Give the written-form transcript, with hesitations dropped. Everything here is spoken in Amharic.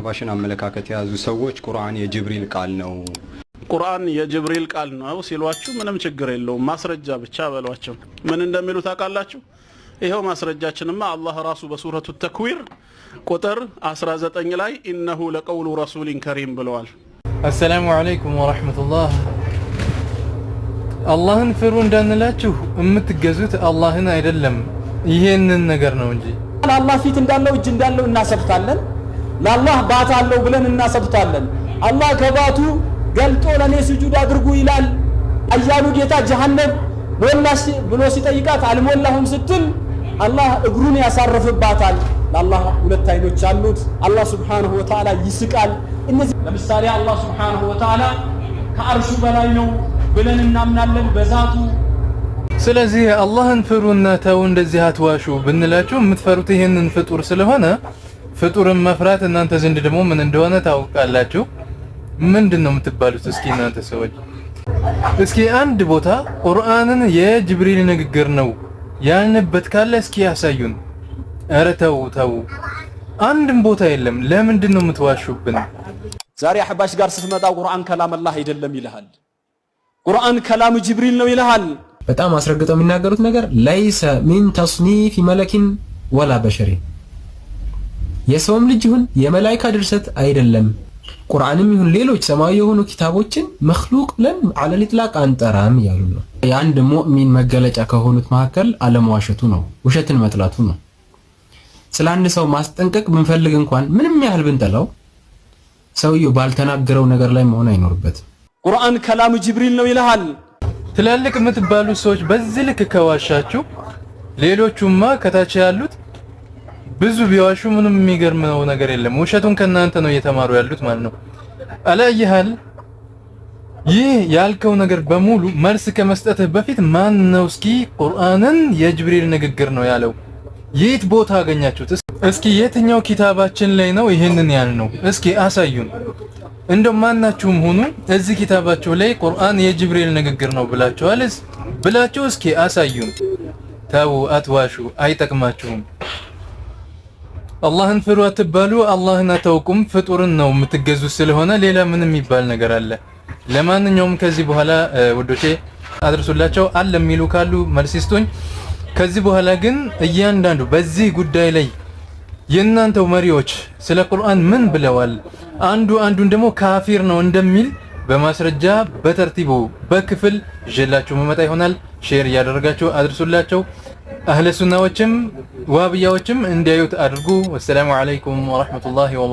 ባሽን አመለካከት ያዙ ሰዎች ቁርአን የጅብሪል ቃል ነው ቁርአን የጅብሪል ቃል ነው ሲሏችሁ ምንም ችግር የለውም ማስረጃ ብቻ በሏቸው ምን እንደሚሉ ታውቃላችሁ ይሄው ማስረጃችንማ አላህ ራሱ በሱረቱ ተክዊር ቁጥር 19 ላይ ኢነሁ ለቀውሉ ረሱሊን ከሪም ብለዋል አሰላሙ አለይኩም ወራህመቱላህ አላህን ፍሩ እንዳንላችሁ እምትገዙት አላህን አይደለም ይሄንን ነገር ነው እንጂ አላህ ፊት እንዳለው እጅ እንዳለው እናሰብታለን ለአላህ ባት አለው ብለን እናሰብታለን አላህ ከባቱ ገልጦ ለኔ ስጁድ አድርጉ ይላል አያሉ ጌታ ጀሃነም ሞላሽ ብሎ ሲጠይቃት አልሞላሁም ስትል አላህ እግሩን ያሳርፍባታል ለአላህ ሁለት አይኖች አሉት አላህ Subhanahu Wa Ta'ala ይስቃል እነዚህ ለምሳሌ አላህ Subhanahu Wa Ta'ala ከአርሹ በላይ ነው ብለን እናምናለን በዛቱ ስለዚህ አላህን ፍሩና ተው እንደዚህ አትዋሹ ብንላችሁ የምትፈሩት ይሄንን ፍጡር ስለሆነ ፍጡርን መፍራት እናንተ ዘንድ ደግሞ ምን እንደሆነ ታውቃላችሁ ምንድነው የምትባሉት እስኪ እናንተ ሰዎች እስኪ አንድ ቦታ ቁርአንን የጅብሪል ንግግር ነው ያልንበት ካለ እስኪ ያሳዩን ኧረ ተው አንድም ቦታ የለም ለምንድነው የምትዋሹብን ዛሬ አህባሽ ጋር ስትመጣ ቁርአን ከላም አላህ አይደለም ይልሃል ቁርአን ከላም ጅብሪል ነው ይልሃል በጣም አስረግጠው የሚናገሩት ነገር ليس من تصنيف ملك ولا بشر የሰውም ልጅ ይሁን የመላእክት ድርሰት አይደለም ቁርአንም ይሁን ሌሎች ሰማያዊ የሆኑ ኪታቦችን መخلوق ብለን على الاطلاق አንጠራም ያሉ ነው የአንድ ሙእሚን መገለጫ ከሆኑት መካከል አለመዋሸቱ ነው ውሸትን መጥላቱ ነው ስለ አንድ ሰው ማስጠንቀቅ ብንፈልግ እንኳን ምንም ያህል ብንጠላው ሰውየው ባልተናገረው ነገር ላይ መሆን አይኖርበትም ቁርአን ከላም ጅብሪል ነው ይልሃል ትላልቅ የምትባሉ ሰዎች በዚህ ልክ ከዋሻችሁ ሌሎቹማ ከታች ያሉት ብዙ ቢዋሹ ምንም የሚገርመው ነገር የለም ውሸቱን ከናንተ ነው እየተማሩ ያሉት ማለት ነው አላየሃል ይህ ያልከው ነገር በሙሉ መልስ ከመስጠትህ በፊት ማን ነው እስኪ ቁርአንን የጅብሪል ንግግር ነው ያለው የት ቦታ አገኛችሁት እስኪ የትኛው ኪታባችን ላይ ነው ይሄንን ያልነው እስኪ አሳዩን እንደው ማናችሁም ሆኑ እዚህ ኪታባችሁ ላይ ቁርአን የጅብሪል ንግግር ነው ብላችኋልስ ብላችሁ እስኪ አሳዩን ታው አትዋሹ አይጠቅማችሁም አላህን ፍሩ አትባሉ አላህን አታውቁም ፍጡርን ነው የምትገዙ ስለሆነ ሌላ ምንም የሚባል ነገር አለ ለማንኛውም ከዚህ በኋላ ወዶቼ አድርሱላቸው አለ የሚሉ ካሉ መልስ ይስጡኝ ከዚህ በኋላ ግን እያንዳንዱ በዚህ ጉዳይ ላይ የናንተው መሪዎች ስለ ቁርአን ምን ብለዋል አንዱን ደግሞ ካፊር ነው እንደሚል በማስረጃ በተርቲቡ በክፍል ጀላችሁ መመጣ ይሆናል ሼር ያደረጋችሁ አድርሱላቸው አህለ ሱናዎችም ዋብያዎችም እንዲያዩት አድርጉ ወሰላሙ አለይኩም ወራህመቱላሂ ወበረካቱሁ